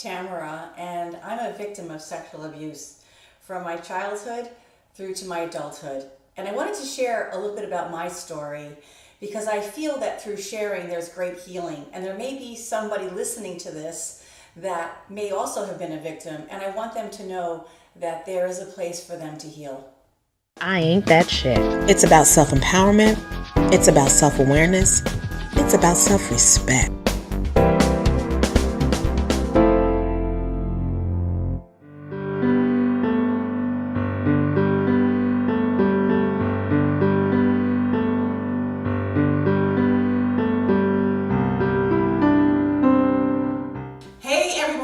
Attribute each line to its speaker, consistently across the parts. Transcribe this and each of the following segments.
Speaker 1: Tamara, and I'm a victim of sexual abuse from my childhood through to my adulthood. And I wanted to share a little bit about my story because I feel that through sharing there's great healing. And there may be somebody listening to this that may also have been a victim, and I want them to know that there is a place for them to heal.
Speaker 2: I ain't that shit.
Speaker 3: It's about self-empowerment. It's about self-awareness. It's about self-respect.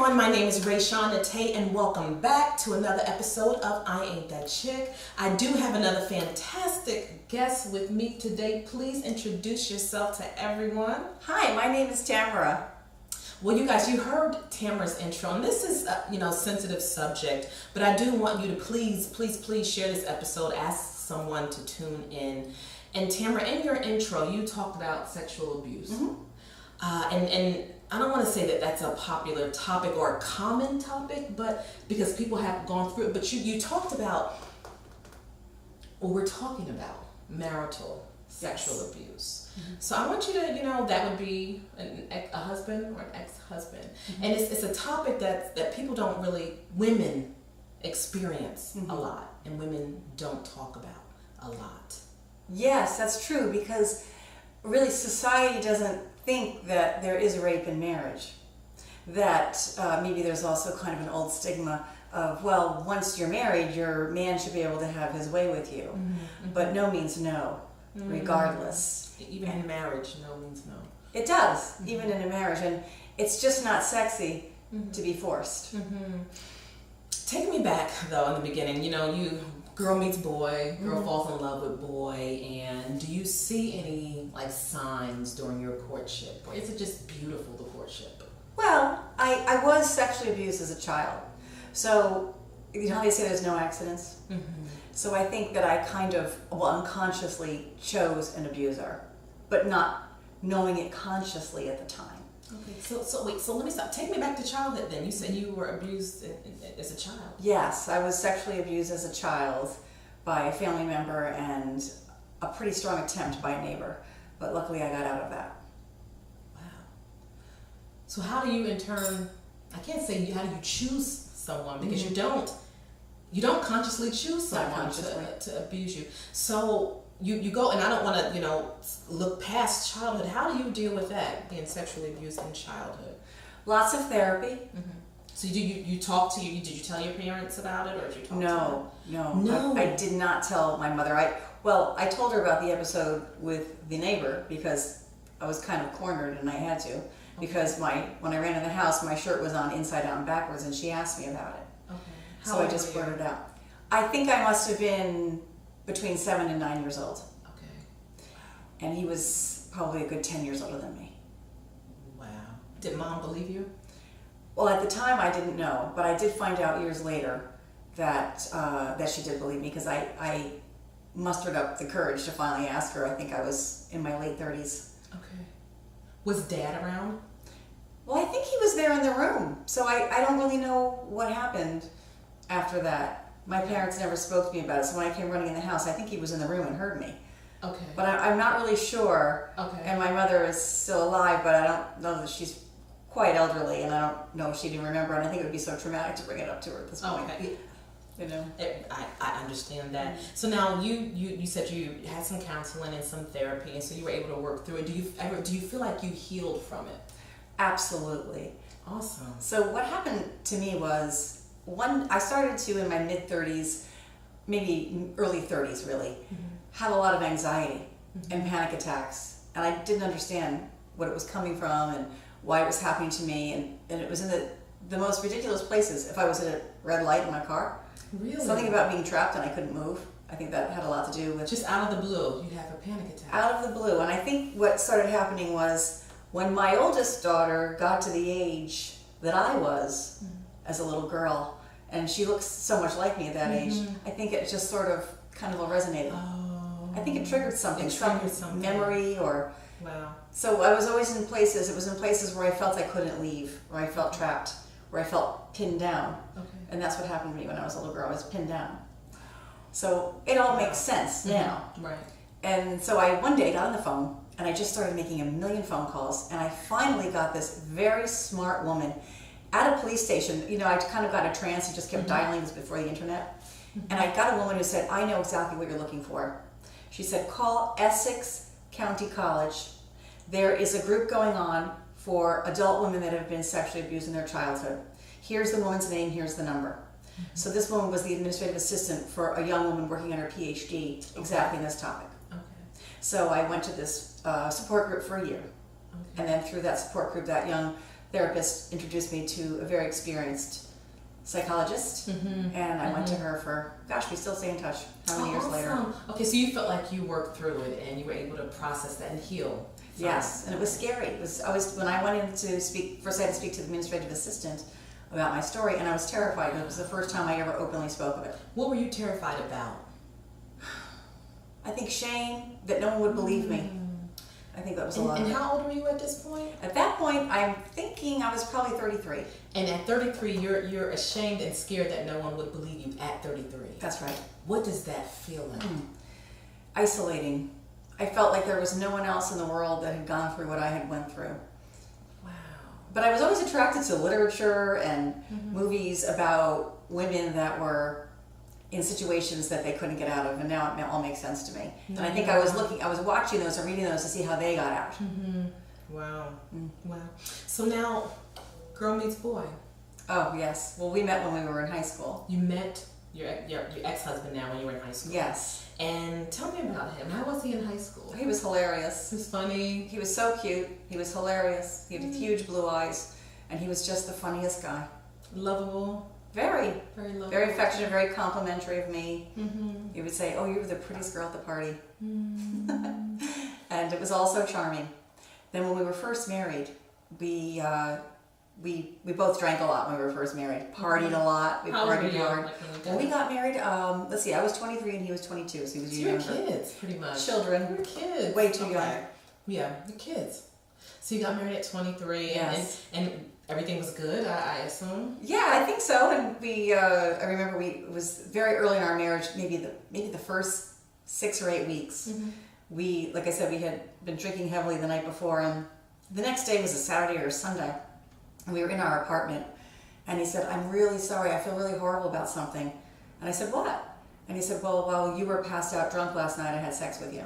Speaker 4: My name is Rae-Shan, and welcome back to another episode of I Ain't That Chick. I do have another fantastic guest with me today. Please introduce yourself to everyone.
Speaker 1: Hi, my name is Tamara.
Speaker 4: Well, you guys, you heard Tamara's intro, and this is a sensitive subject, but I do want you to please share this episode. Ask someone to tune in. And Tamara, in your intro, you talked about sexual abuse. Mm-hmm. And I don't want to say that that's a popular topic or a common topic, but because people have gone through it. But you talked about, or we're talking about marital sexual abuse. Mm-hmm. So I want you to, that would be a husband or an ex-husband. Mm-hmm. And it's a topic that people don't really, women experience a lot, and women don't talk about a lot.
Speaker 1: Yes, that's true, because really society doesn't think that there is rape in marriage. That maybe there's also kind of an old stigma of, well, once you're married, your man should be able to have his way with you. Mm-hmm. But no means no, regardless.
Speaker 4: Even in marriage, no means no.
Speaker 1: It does, even in a marriage. And it's just not sexy to be forced.
Speaker 4: Mm-hmm. Take me back, though, in the beginning. Girl meets boy, girl falls in love with boy, and do you see any signs during your courtship, or is it just beautiful, the courtship?
Speaker 1: Well, I was sexually abused as a child, so how they say there's no accidents. Mm-hmm. So I think that I kind of unconsciously chose an abuser, but not knowing it consciously at the time.
Speaker 4: Okay, so let me stop. Take me back to childhood then. You said you were abused as a child.
Speaker 1: Yes, I was sexually abused as a child by a family member and a pretty strong attempt by a neighbor, but luckily I got out of that.
Speaker 4: Wow. So how do you in turn, I can't say how do you choose someone, because you don't consciously choose someone to abuse you. So you go, and I don't want to, look past childhood. How do you deal with that, being sexually abused in childhood?
Speaker 1: Lots of therapy. Mm-hmm.
Speaker 4: So you talk to did you tell your parents about it, or did you talk to them?
Speaker 1: No. I did not tell my mother. I told her about the episode with the neighbor because I was kind of cornered and I had to, because when I ran in the house, my shirt was on inside out and backwards, and she asked me about it. Okay. So I just blurted it out. I think I must have been between 7 and 9 years old. Okay. And he was probably a good 10 years older than me.
Speaker 4: Wow. Did mom believe you?
Speaker 1: Well, at the time I didn't know, but I did find out years later that she did believe me, because I mustered up the courage to finally ask her. I think I was in my late 30s.
Speaker 4: Okay. Was Dad around?
Speaker 1: Well, I think he was there in the room, so I don't really know what happened after that. My parents never spoke to me about it, so when I came running in the house, I think he was in the room and heard me. Okay. But I'm not really sure. Okay. And my mother is still alive, but I don't know that she's quite elderly, and I don't know if she'd even remember, and I think it would be so traumatic to bring it up to her at this point.
Speaker 4: Okay. I understand that. Mm-hmm. So now you said you had some counseling and some therapy, and so you were able to work through it. Do you feel like you healed from it?
Speaker 1: Absolutely.
Speaker 4: Awesome.
Speaker 1: So what happened to me was, I started to, in my mid-30s, maybe early 30s really, have a lot of anxiety and panic attacks. And I didn't understand what it was coming from and why it was happening to me. And it was in the most ridiculous places. If I was at a red light in my car,
Speaker 4: really?
Speaker 1: Something about being trapped and I couldn't move. I think that had a lot to do with...
Speaker 4: Just out of the blue, you'd have a panic attack.
Speaker 1: Out of the blue. And I think what started happening was when my oldest daughter got to the age that I was as a little girl, and she looks so much like me at that age, I think it just sort of kind of resonated. Oh. I think it triggered something. Some memory or... Wow. So I was always in places, it was in places where I felt I couldn't leave, where I felt trapped, where I felt pinned down.
Speaker 4: Okay.
Speaker 1: And that's what happened to me when I was a little girl. I was pinned down. So it all makes sense now.
Speaker 4: Right.
Speaker 1: And so I one day got on the phone and I just started making a million phone calls, and I finally got this very smart woman at a police station. You know, I kind of got a trance and just kept dialing. This before the internet. And I got a woman who said, I know exactly what you're looking for. She said, call Essex County College. There is a group going on for adult women that have been sexually abused in their childhood. Here's the woman's name, here's the number. So this woman was the administrative assistant for a young woman working on her PhD exactly in this topic.
Speaker 4: Okay.
Speaker 1: So I went to this support group for a year. And then through that support group, that young therapist introduced me to a very experienced psychologist. And I went to her for, gosh, we still stay in touch. How many years later?
Speaker 4: Okay, so you felt like you worked through it and you were able to process that and heal.
Speaker 1: Yes, and it was scary. It was, when I went in to speak, first I had to speak to the administrative assistant about my story, and I was terrified. It was the first time I ever openly spoke of it.
Speaker 4: What were you terrified about?
Speaker 1: I think shame, that no one would believe me. I think that was a lot of
Speaker 4: And
Speaker 1: it.
Speaker 4: how old were you at this point?
Speaker 1: At that point, I'm thinking I was probably 33.
Speaker 4: And at 33, you're ashamed and scared that no one would believe you at 33.
Speaker 1: That's right.
Speaker 4: What does that feel like?
Speaker 1: Isolating. I felt like there was no one else in the world that had gone through what I had went through.
Speaker 4: Wow.
Speaker 1: But I was always attracted to literature and movies about women that were in situations that they couldn't get out of, and now it all makes sense to me. And I think I was watching those or reading those to see how they got out.
Speaker 4: Wow. Wow. So now, girl meets boy.
Speaker 1: Oh yes. Well, we met when we were in high school.
Speaker 4: You met your ex-husband now when you were in high school.
Speaker 1: Yes.
Speaker 4: And tell me about him. How was he in high school?
Speaker 1: He was hilarious.
Speaker 4: He was funny.
Speaker 1: He was so cute. He was hilarious. He had huge blue eyes, and he was just the funniest guy.
Speaker 4: Lovable.
Speaker 1: Very.
Speaker 4: Very lovable.
Speaker 1: Very affectionate, very complimentary of me. He would say, oh, you were the prettiest girl at the party. And it was all so charming. Then when we were first married, we both drank a lot when we were first married. Partied a lot. We
Speaker 4: How old were
Speaker 1: partied
Speaker 4: you?
Speaker 1: hard.
Speaker 4: Like when you
Speaker 1: When we got married, let's see, I was 23 and he was 22, so he was
Speaker 4: So you're
Speaker 1: younger.
Speaker 4: kids, pretty much.
Speaker 1: Children.
Speaker 4: You're kids.
Speaker 1: Way too
Speaker 4: Okay.
Speaker 1: young.
Speaker 4: Yeah, you're kids. So you got married at 23,
Speaker 1: Yes.
Speaker 4: and everything was good, I assume.
Speaker 1: Yeah, I think so. And we, I remember it was very early in our marriage, maybe the first 6 or 8 weeks. We, like I said, we had been drinking heavily the night before, and the next day was a Saturday or a Sunday, and we were in our apartment, and he said, I'm really sorry, I feel really horrible about something. And I said, what? And he said, well, while you were passed out drunk last night, I had sex with you.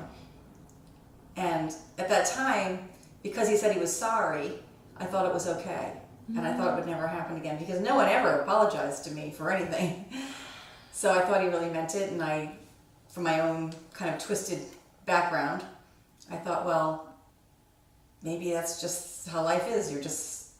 Speaker 1: And at that time, because he said he was sorry, I thought it was okay. And I thought it would never happen again, because no one ever apologized to me for anything. So I thought he really meant it, and I, from my own kind of twisted background, I thought, well, maybe that's just how life is. You're just,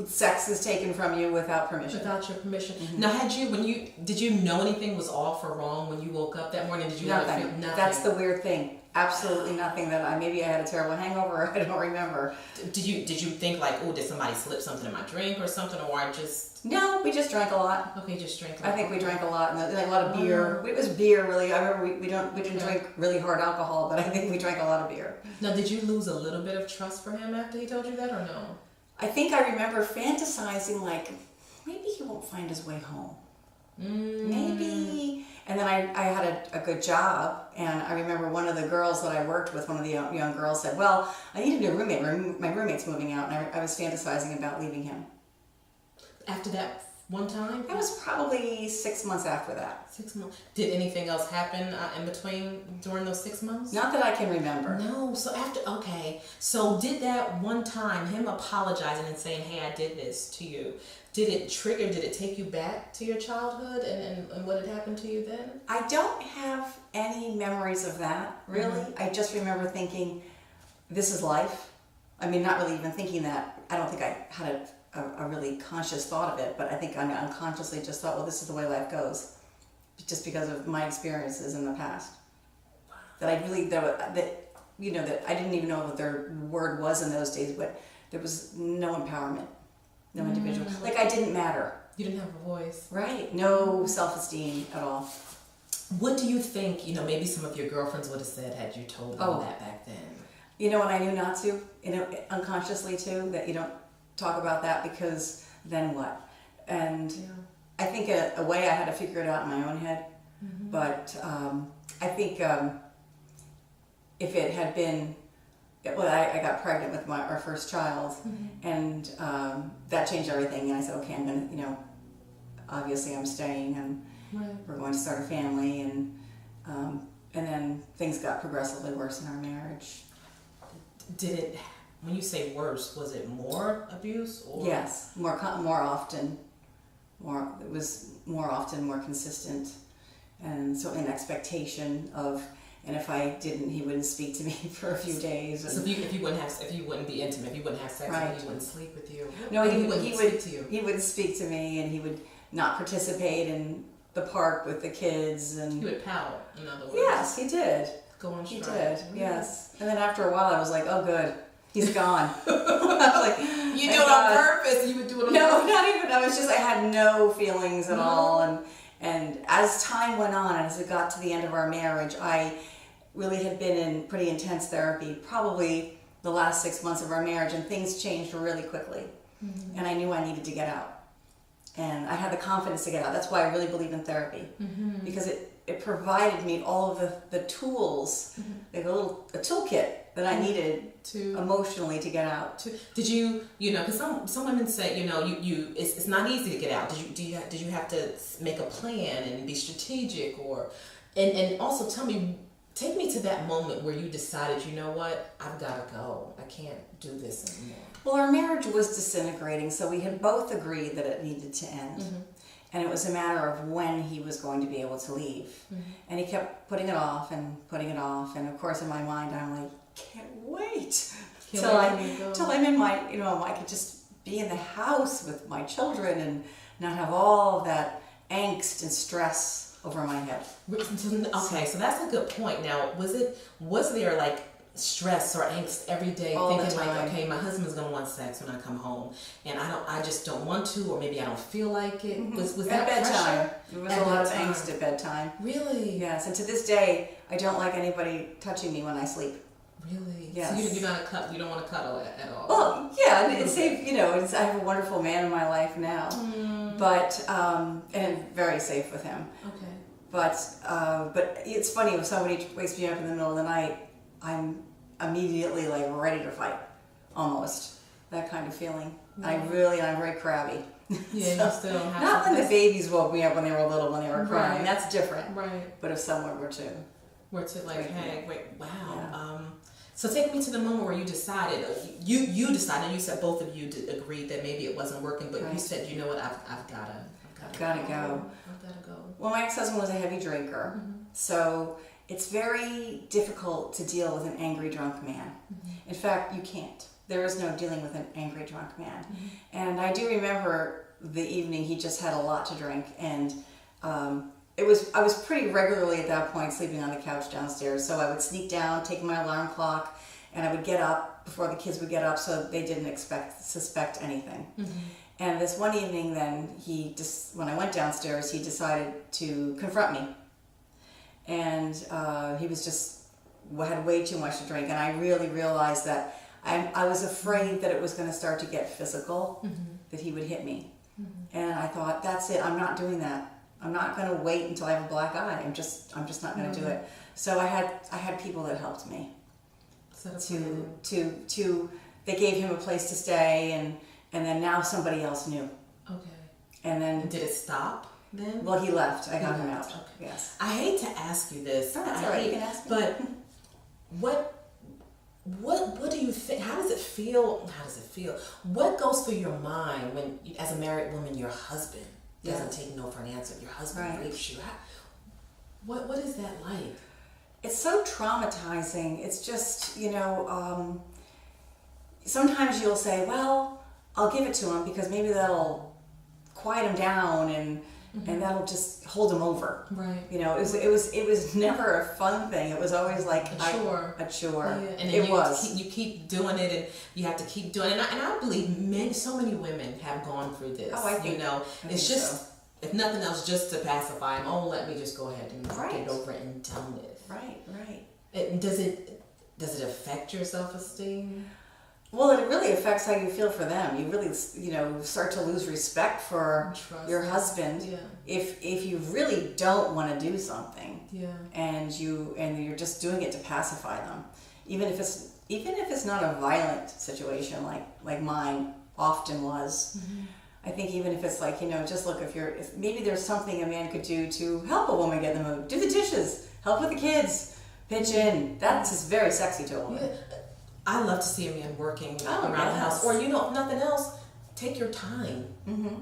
Speaker 1: sex is taken from you without permission.
Speaker 4: Without your permission. Now, did you know anything was off or wrong when you woke up that morning? Did you
Speaker 1: Nothing.
Speaker 4: Have nothing?
Speaker 1: That's the weird thing. Absolutely nothing. Maybe I had a terrible hangover. I don't remember.
Speaker 4: Did you think like, oh, did somebody slip something in my drink or something, or I just?
Speaker 1: No, we just drank a lot.
Speaker 4: Okay, just drank.
Speaker 1: I think we drank a lot, and a lot of beer. It was beer, really. I remember we didn't drink really hard alcohol, but I think we drank a lot of beer.
Speaker 4: Now, did you lose a little bit of trust for him after he told you that, or no?
Speaker 1: I think I remember fantasizing like, maybe he won't find his way home. Maybe. And then I had a good job, and I remember one of the girls that I worked with, one of the young girls said, well, I need a new roommate. My roommate's moving out, and I was fantasizing about leaving him.
Speaker 4: After that one time?
Speaker 1: That was probably 6 months after that.
Speaker 4: 6 months. Did anything else happen in between during those 6 months?
Speaker 1: Not that I can remember.
Speaker 4: No. So so did that one time, him apologizing and saying, hey, I did this to you, did it take you back to your childhood and what had happened to you then?
Speaker 1: I don't have any memories of that, really. I just remember thinking, this is life. I mean, not really even thinking that. I don't think I had a really conscious thought of it, but I think I unconsciously just thought, well, this is the way life goes, just because of my experiences in the past. That I really, that I didn't even know what their word was in those days, but there was no empowerment, no individual. Like I didn't matter.
Speaker 4: You didn't have a voice.
Speaker 1: Right. No self-esteem at all.
Speaker 4: What do you think, maybe some of your girlfriends would have said had you told them that back then?
Speaker 1: And I knew not to, unconsciously too, that you don't talk about that, because then what? And
Speaker 4: Yeah.
Speaker 1: I think a way I had to figure it out in my own head. But I think if it had been, well, I got pregnant with our first child, and that changed everything. And I said, okay, I'm gonna, obviously I'm staying, and we're going to start a family, and then things got progressively worse in our marriage.
Speaker 4: Did it? When you say worse, was it more abuse? Or?
Speaker 1: Yes, more often. It was more often, more consistent, and certainly an expectation of. And if I didn't, he wouldn't speak to me for a few days.
Speaker 4: So if you wouldn't be intimate, if you wouldn't have sex,
Speaker 1: Right.
Speaker 4: with you, he wouldn't sleep with you.
Speaker 1: No, he would
Speaker 4: speak to you.
Speaker 1: He would speak to me, and he would not participate in the park with the kids, and
Speaker 4: He would pout. In other words.
Speaker 1: yes, he did.
Speaker 4: Go on
Speaker 1: He
Speaker 4: strike.
Speaker 1: did. Yes. And then after a while, I was like, oh, good, he's gone. I was like,
Speaker 4: You
Speaker 1: thank
Speaker 4: do it on
Speaker 1: God.
Speaker 4: purpose. You would do it on
Speaker 1: No,
Speaker 4: purpose.
Speaker 1: not even. I was just. I had no feelings at all, and as time went on, and as it got to the end of our marriage, I really had been in pretty intense therapy, probably the last 6 months of our marriage, and things changed really quickly. And I knew I needed to get out. And I had the confidence to get out. That's why I really believe in therapy, because it provided me all of the tools, like a toolkit that I needed
Speaker 4: To
Speaker 1: emotionally to get out.
Speaker 4: Did you because some women say you it's not easy to get out. Did you have to make a plan and be strategic, or and also take me to that moment where you decided, you know what, I've got to go. I can't do this anymore.
Speaker 1: Well, our marriage was disintegrating, so we had both agreed that it needed to end. And it was a matter of when he was going to be able to leave. And he kept putting it off and putting it off. And of course, in my mind, I'm like, can't wait till I'm in my, I could just be in the house with my children and not have all of that angst and stress over my head.
Speaker 4: Okay, so that's a good point. Now, was there like stress or angst every day,
Speaker 1: All the
Speaker 4: thinking like,
Speaker 1: time.
Speaker 4: okay, my husband's gonna want sex when I come home, and I just don't want to, or maybe I don't feel like it. Was
Speaker 1: At
Speaker 4: that
Speaker 1: bedtime.
Speaker 4: pressure?
Speaker 1: There was
Speaker 4: At
Speaker 1: a lot of
Speaker 4: bedtime.
Speaker 1: angst at bedtime.
Speaker 4: Really?
Speaker 1: Yes, and to this day, I don't like anybody touching me when I sleep.
Speaker 4: Really?
Speaker 1: Yes.
Speaker 4: So you don't want to cuddle at all.
Speaker 1: Well, yeah, and it's safe. I have a wonderful man in my life now, but and very safe with him.
Speaker 4: Okay.
Speaker 1: But it's funny, if somebody wakes me up in the middle of the night, I'm immediately like ready to fight, almost that kind of feeling. I'm very crabby.
Speaker 4: Yeah, you still have
Speaker 1: Not when the
Speaker 4: this-
Speaker 1: babies woke me up when they were little, when they were crying.
Speaker 4: Right.
Speaker 1: That's different.
Speaker 4: Right.
Speaker 1: But if someone were to,
Speaker 4: Where to like,
Speaker 1: Right.
Speaker 4: hey, wait, wow.
Speaker 1: Yeah.
Speaker 4: So take me to the moment where you decided, you decided, you said both of you agreed that maybe it wasn't working, but you
Speaker 1: Right.
Speaker 4: said, you know what, I've gotta
Speaker 1: Gotta go.
Speaker 4: I've gotta go.
Speaker 1: well, my ex-husband was a heavy drinker, so it's very difficult to deal with an angry drunk man. In fact, you can't. There is no dealing with an angry drunk man. And I do remember the evening he just had a lot to drink, and I was pretty regularly at that point sleeping on the couch downstairs. So I would sneak down, take my alarm clock, and I would get up before the kids would get up, so they didn't suspect anything. And this one evening, then when I went downstairs, he decided to confront me, and he had way too much to drink, and I really realized that I was afraid that it was going to start to get physical, that he would hit me, and I thought, that's it. I'm not doing that. I'm not going to wait until I have a black eye. I'm just not going to do it. So I had people that helped me. They gave him a place to stay, and then now somebody else knew.
Speaker 4: Okay.
Speaker 1: And then
Speaker 4: Did it stop then?
Speaker 1: well, he left. I got him
Speaker 4: left,
Speaker 1: out.
Speaker 4: okay.
Speaker 1: Yes.
Speaker 4: I hate to ask you this.
Speaker 1: Oh, that's all right. You can ask me.
Speaker 4: But what do you think? How does it feel? What goes through your mind when, as a married woman, your husband doesn't take no for an answer? Your husband
Speaker 1: Right.
Speaker 4: rapes you. What is that like?
Speaker 1: It's so traumatizing. It's just, sometimes you'll say, well, I'll give it to him because maybe that'll quiet him down and that'll just hold him over.
Speaker 4: Right.
Speaker 1: It was never a fun thing. It was always like
Speaker 4: A chore.
Speaker 1: A chore.
Speaker 4: Yeah. And
Speaker 1: It
Speaker 4: then
Speaker 1: was.
Speaker 4: you keep doing it, and you have to keep doing it. And I believe so many women have gone through this.
Speaker 1: Oh, I think
Speaker 4: it's just, if nothing else, just to pacify him. Oh, let me just go ahead and
Speaker 1: Right.
Speaker 4: get over it and done with.
Speaker 1: Right.
Speaker 4: Does it affect your self-esteem?
Speaker 1: Well, it really affects how you feel for them. You really, start to lose respect for
Speaker 4: Trust.
Speaker 1: your husband
Speaker 4: Yeah.
Speaker 1: if you really don't want to do something,
Speaker 4: Yeah.
Speaker 1: and you're just doing it to pacify them, even if it's not a violent situation like mine often was.
Speaker 4: Mm-hmm.
Speaker 1: I think even if it's like, just look, if maybe there's something a man could do to help a woman get in the mood, do the dishes, help with the kids, pitch in. That's just very sexy to a woman.
Speaker 4: Yeah. I love to see a man working around the
Speaker 1: yes.
Speaker 4: house. Or, if nothing else, take your time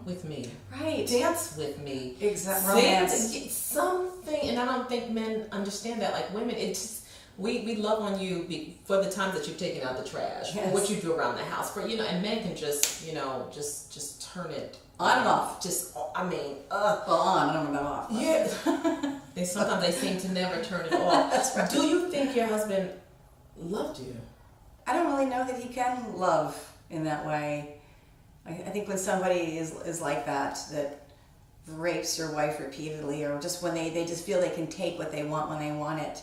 Speaker 4: with me.
Speaker 1: Right.
Speaker 4: Dance with me.
Speaker 1: Exactly. Romance.
Speaker 4: Something, and I don't think men understand that. Like women, it's just, we love on you for the times that you've taken out the trash, for
Speaker 1: Yes.
Speaker 4: what you do around the house, for, and men can just, just turn it
Speaker 1: On and off.
Speaker 4: Well,
Speaker 1: on, I don't know about off.
Speaker 4: Yeah. Sometimes they seem to never turn it off.
Speaker 1: That's right.
Speaker 4: Do you think your husband loved you?
Speaker 1: I don't really know that he can love in that way. I think when somebody is like that rapes your wife repeatedly, or just when they just feel they can take what they want when they want it,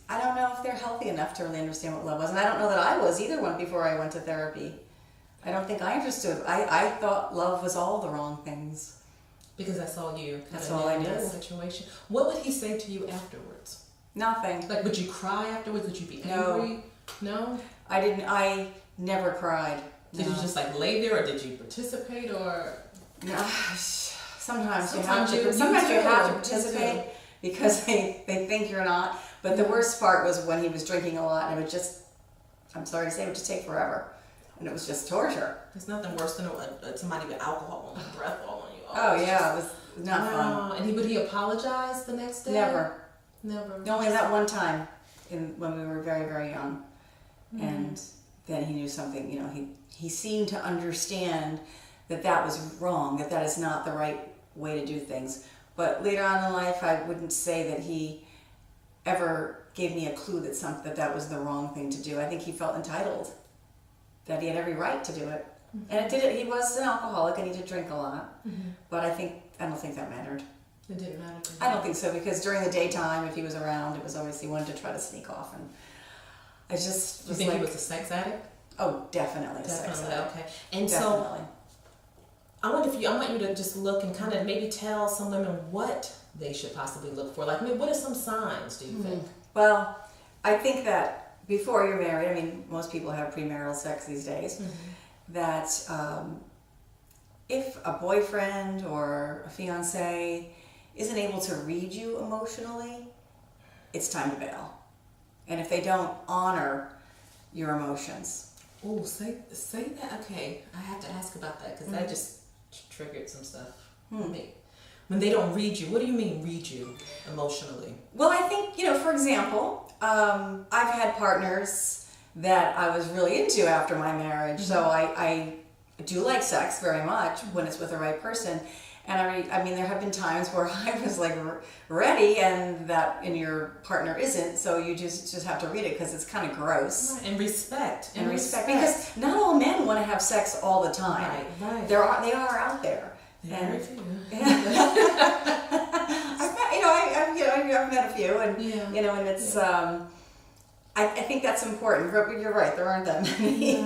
Speaker 1: I don't know if they're healthy enough to really understand what love was. And I don't know that I was either one before I went to therapy. I don't think I understood. I thought love was all the wrong things.
Speaker 4: Because I saw you kind
Speaker 1: That's
Speaker 4: of
Speaker 1: all I
Speaker 4: in that
Speaker 1: knew.
Speaker 4: situation. What would he say to you afterwards?
Speaker 1: Nothing.
Speaker 4: Like, would you cry afterwards? Would you be
Speaker 1: No.
Speaker 4: angry? No?
Speaker 1: I didn't. I never cried.
Speaker 4: Did
Speaker 1: No.
Speaker 4: you just like lay there, or did you participate, or?
Speaker 1: Sometimes you have
Speaker 4: Sometimes you
Speaker 1: to. Sometimes you
Speaker 4: do.
Speaker 1: have to
Speaker 4: You
Speaker 1: participate
Speaker 4: do.
Speaker 1: because they think you're not. But the worst part was when he was drinking a lot, and it would just, I'm sorry to say, it would just take forever, and it was just torture.
Speaker 4: There's nothing worse than somebody with alcohol on their breath all on you.
Speaker 1: Oh
Speaker 4: it's
Speaker 1: yeah, it was not fun.
Speaker 4: Wow. And would he apologize the next day?
Speaker 1: Never.
Speaker 4: Never.
Speaker 1: Only that one time, when we were very, very young, and then he knew something. He seemed to understand that was wrong, that is not the right way to do things. But later on in life, I wouldn't say that he ever gave me a clue that was the wrong thing to do. I think he felt entitled, that he had every right to do it. And he was an alcoholic and he did drink a lot. But I don't think that mattered.
Speaker 4: It didn't matter to him.
Speaker 1: I don't think so, because during the daytime, if he was around, it was always he wanted to try to sneak off, and I just
Speaker 4: You
Speaker 1: was
Speaker 4: think
Speaker 1: like,
Speaker 4: he was a sex addict?
Speaker 1: oh, definitely a sex
Speaker 4: Definitely.
Speaker 1: addict.
Speaker 4: Okay. And
Speaker 1: Definitely.
Speaker 4: so I want you to just look and kind of maybe tell some women what they should possibly look for. Like, what are some signs, do you think?
Speaker 1: Well, I think that before you're married, most people have premarital sex these days, that if a boyfriend or a fiance isn't able to read you emotionally, it's time to bail. And if they don't honor your emotions.
Speaker 4: Oh, say that. Okay, I have to ask about that because that just triggered some stuff for me. When they don't read you, what do you mean read you emotionally?
Speaker 1: Well, I think, for example, I've had partners that I was really into after my marriage. So I do like sex very much when it's with the right person. And I mean, there have been times where I was like ready and your partner isn't. So you just have to read it because it's kind of gross.
Speaker 4: Right. And respect.
Speaker 1: And respect. Because not all men want to have sex all the time.
Speaker 4: Right.
Speaker 1: They are out there.
Speaker 4: Very few.
Speaker 1: I've met a few, and and it's. I think that's important. You're right. There aren't that many,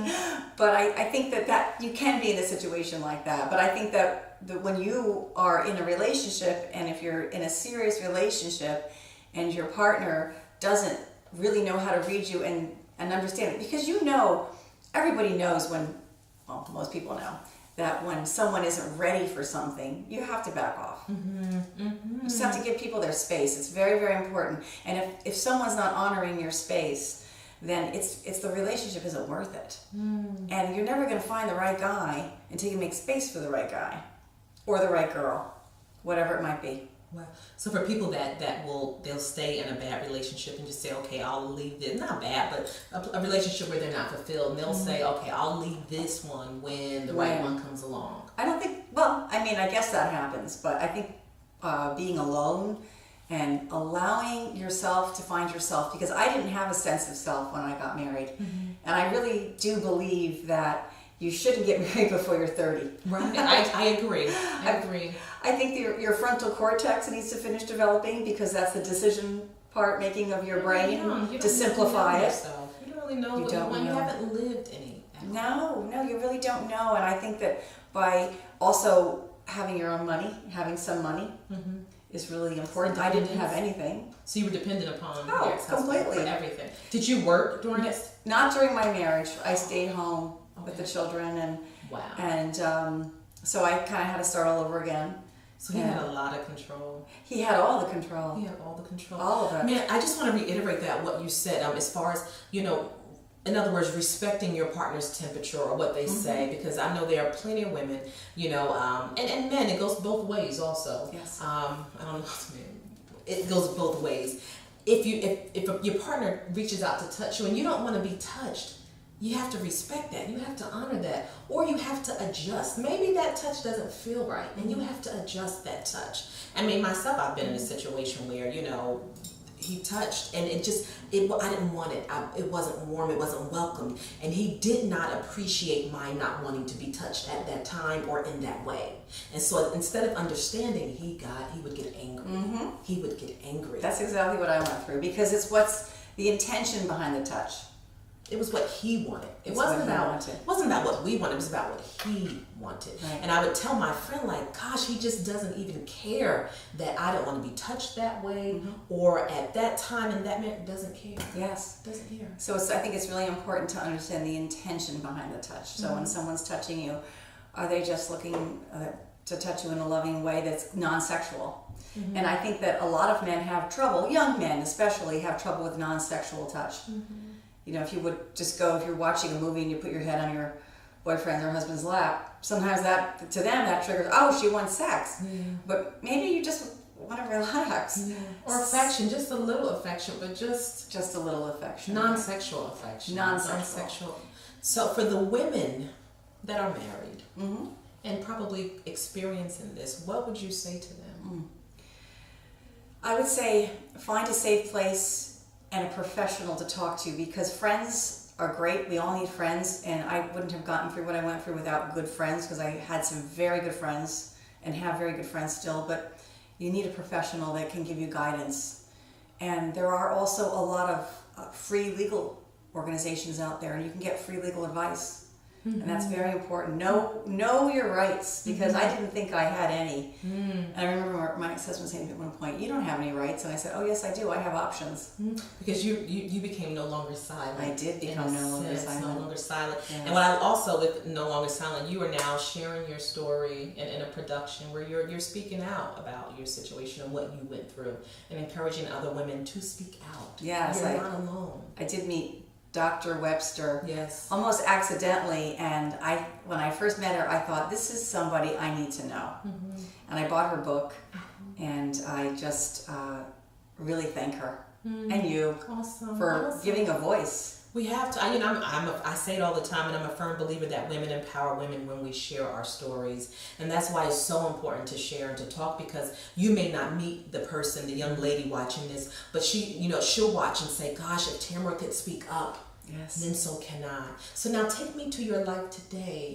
Speaker 1: but I think that you can be in a situation like that. But I think that when you are in a relationship, and if you're in a serious relationship, and your partner doesn't really know how to read you and understand it, because everybody knows most people know that when someone isn't ready for something, you have to back off. You just have to give people their space. It's very, very important. And if someone's not honoring your space, then it's the relationship isn't worth it. And you're never going to find the right guy until you make space for the right guy or the right girl, whatever it might be.
Speaker 4: Wow. So for people they'll stay in a bad relationship and just say, okay, I'll leave this, not bad, but a relationship where they're not fulfilled, and they'll say, okay, I'll leave this one when the right one comes along.
Speaker 1: I don't think, I guess that happens, but I think being alone and allowing yourself to find yourself, because I didn't have a sense of self when I got married. And I really do believe that you shouldn't get married before you're 30.
Speaker 4: Right. I agree.
Speaker 1: I think your frontal cortex needs to finish developing, because that's the decision part making of your brain, to simplify it.
Speaker 4: You don't really know
Speaker 1: You
Speaker 4: what
Speaker 1: don't
Speaker 4: you want. You
Speaker 1: know.
Speaker 4: haven't lived anything.
Speaker 1: No, you really don't know. And I think that by also having your own money, having some money, is really important. I didn't have anything.
Speaker 4: So you were dependent upon
Speaker 1: Oh,
Speaker 4: your ex-husband
Speaker 1: completely.
Speaker 4: for everything. Did you work during this?
Speaker 1: Not during my marriage. I stayed home with the children, and so I kind of had to start all over again.
Speaker 4: So he had a lot of control.
Speaker 1: He had all the control.
Speaker 4: He had all the control.
Speaker 1: All of it.
Speaker 4: Man, I just want to reiterate that what you said, as far as, in other words, respecting your partner's temperature or what they say, because I know there are plenty of women, and men, it goes both ways also.
Speaker 1: Yes.
Speaker 4: I don't know, it goes both ways. If your partner reaches out to touch you and you don't want to be touched, you have to respect that. You have to honor that. Or you have to adjust. Maybe that touch doesn't feel right, and you have to adjust that touch. I mean, myself, I've been in a situation where, he touched, and I didn't want it. It wasn't warm. It wasn't welcomed. And he did not appreciate my not wanting to be touched at that time or in that way. And so instead of understanding, he would get angry. He would get angry.
Speaker 1: That's exactly what I went through, because it's what's the intention behind the touch.
Speaker 4: It was what he wanted. It wasn't about what we wanted. It was about what he wanted. Right. And I would tell my friend, like, gosh, he just doesn't even care that I don't want to be touched that way, or at that time and that minute, doesn't care.
Speaker 1: Yes.
Speaker 4: Doesn't care.
Speaker 1: So I think it's really important to understand the intention behind the touch. So when someone's touching you, are they just looking to touch you in a loving way that's non-sexual? And I think that a lot of men have trouble, young men especially, have trouble with non-sexual touch. If you would just go, if you're watching a movie and you put your head on your boyfriend's or husband's lap, sometimes that, to them, that triggers, oh, she wants sex. But maybe you just want to relax.
Speaker 4: Or affection, just a little affection, but just
Speaker 1: a little affection.
Speaker 4: Non-sexual affection.
Speaker 1: Non-sexual.
Speaker 4: So for the women that are married and probably experiencing this, what would you say to them?
Speaker 1: I would say find a safe place and a professional to talk to, because friends are great. We all need friends, and I wouldn't have gotten through what I went through without good friends, because I had some very good friends and have very good friends still, but you need a professional that can give you guidance. And there are also a lot of free legal organizations out there, and you can get free legal advice. And that's very important. Know your rights, because I didn't think I had any. And I remember my ex-husband saying at one point, "You don't have any rights." And I said, "Oh yes, I do. I have options."
Speaker 4: Because you became no longer silent.
Speaker 1: I did become no longer silent.
Speaker 4: No longer silent.
Speaker 1: Yes.
Speaker 4: And what I also, with no longer silent, you are now sharing your story in a production where you're speaking out about your situation and what you went through, and encouraging other women to speak out.
Speaker 1: Yes,
Speaker 4: you're not alone.
Speaker 1: I did meet Dr. Webster,
Speaker 4: yes,
Speaker 1: almost accidentally, and when I first met her, I thought, this is somebody I need to know. And I bought her book, and I just really thank her and you for giving a voice.
Speaker 4: We have to. I say it all the time, and I'm a firm believer that women empower women when we share our stories, and that's why it's so important to share and to talk, because you may not meet the person, the young lady watching this, but she'll watch and say, "Gosh, if Tamara could speak up, then so can I." So now take me to your life today.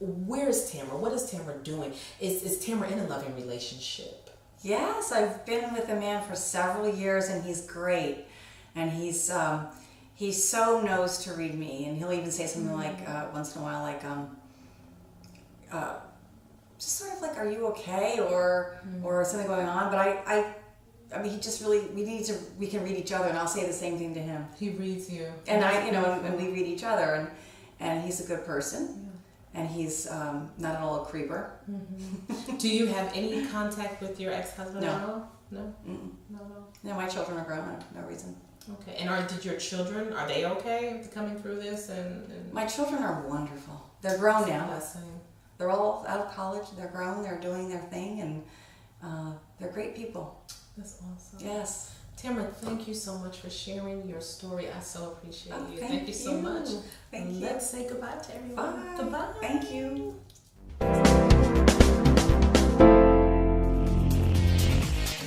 Speaker 4: Where is Tamara? What is Tamara doing? Is Tamara in a loving relationship?
Speaker 1: Yes, I've been with a man for several years, and he's great. And he so knows to read me, and he'll even say something like once in a while, like just sort of like, "Are you okay?" or something going on. But I mean, he just really we can read each other, and I'll say the same thing to him.
Speaker 4: He reads you,
Speaker 1: and and we read each other, and he's a good person, and he's not at all a creeper.
Speaker 4: Do you have any contact with your ex-husband
Speaker 1: No.
Speaker 4: at all? No.
Speaker 1: No, my children are grown. No reason.
Speaker 4: Okay, and did your children, are they okay coming through this? And
Speaker 1: my children are wonderful. They're grown now.
Speaker 4: Blessing.
Speaker 1: They're all out of college. They're grown. They're doing their thing, and they're great people.
Speaker 4: That's awesome.
Speaker 1: Yes.
Speaker 4: Tamara, thank you so much for sharing your story. I so appreciate you.
Speaker 1: Thank
Speaker 4: you so much.
Speaker 1: Thank you.
Speaker 4: Let's say goodbye to everyone.
Speaker 1: Bye.
Speaker 4: Goodbye.
Speaker 1: Thank you.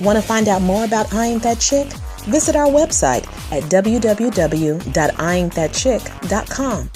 Speaker 3: Want to find out more about I Ain't That Chick? Visit our website at www.iantthatchick.com.